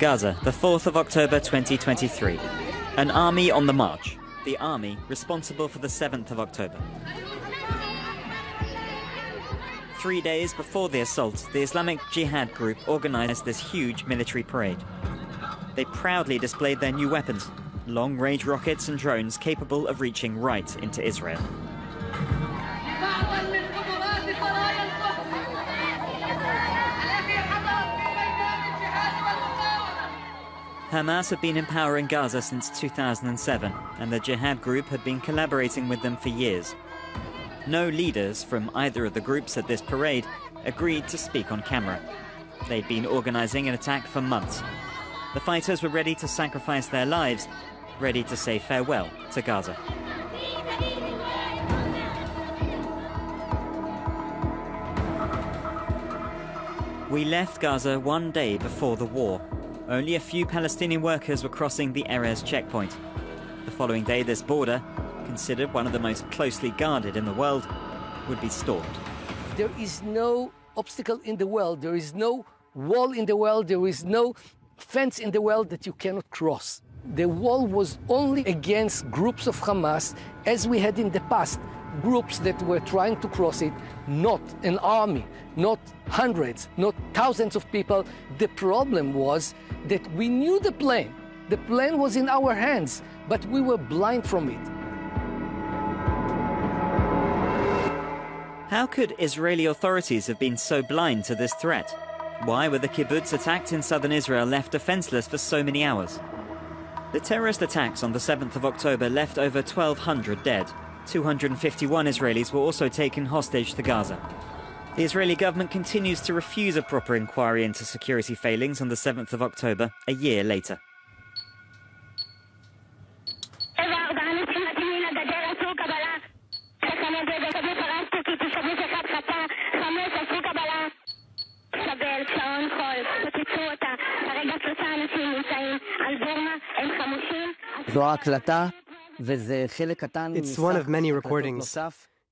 Gaza, the 4th of October 2023. An army on the march. The army responsible for the 7th of October. 3 days before the assault, the Islamic Jihad group organized this huge military parade. They proudly displayed their new weapons, long-range rockets and drones capable of reaching right into Israel. Hamas had been in power in Gaza since 2007, and the Jihad group had been collaborating with them for years. No leaders from either of the groups at this parade agreed to speak on camera. They'd been organizing an attack for months. The fighters were ready to sacrifice their lives, ready to say farewell to Gaza. We left Gaza one day before the war. Only a few Palestinian workers were crossing the Erez checkpoint. The following day, this border, considered one of the most closely guarded in the world, would be stormed. There is no obstacle in the world, there is no wall in the world, there is no fence in the world that you cannot cross. The wall was only against groups of Hamas, as we had in the past, groups that were trying to cross it, not an army, not hundreds, not thousands of people. The problem was that we knew the plan. The plan was in our hands, but we were blind from it. How could Israeli authorities have been so blind to this threat? Why were the kibbutz attacked in southern Israel left defenseless for so many hours? The terrorist attacks on the 7th of October left over 1,200 dead. 251 Israelis were also taken hostage to Gaza. The Israeli government continues to refuse a proper inquiry into security failings on the 7th of October, a year later. It's one of many recordings.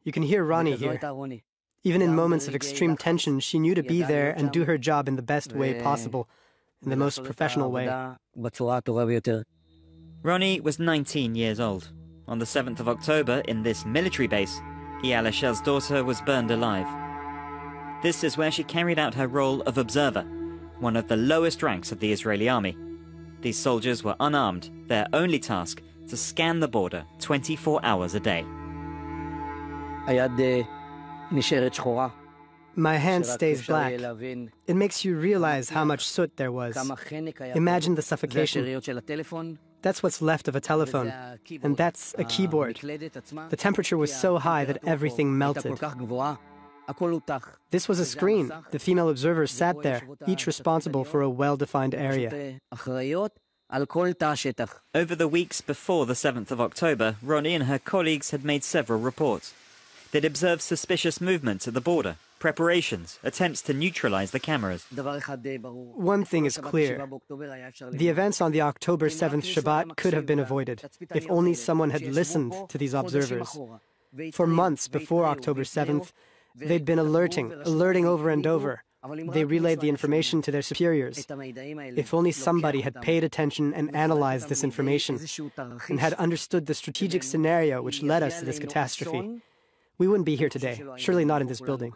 You can hear Ronnie here. Even in moments of extreme tension, she knew to be there and do her job in the best way possible, in the most professional way. Ronnie was 19 years old. On the 7th of October, in this military base, Eyal Eshel's daughter was burned alive. This is where she carried out her role of observer, one of the lowest ranks of the Israeli army. These soldiers were unarmed, their only task to scan the border 24 hours a day. My hand stays black. It makes you realize how much soot there was. Imagine the suffocation. That's what's left of a telephone, and that's a keyboard. The temperature was so high that everything melted. This was a screen. The female observers sat there, each responsible for a well-defined area. Over the weeks before the 7th of October, Ronnie and her colleagues had made several reports. They'd observed suspicious movements at the border, preparations, attempts to neutralize the cameras. One thing is clear. The events on the October 7th Shabbat could have been avoided, if only someone had listened to these observers. For months before October 7th, they'd been alerting over and over. They relayed the information to their superiors. If only somebody had paid attention and analyzed this information, and had understood the strategic scenario which led us to this catastrophe, we wouldn't be here today, surely not in this building.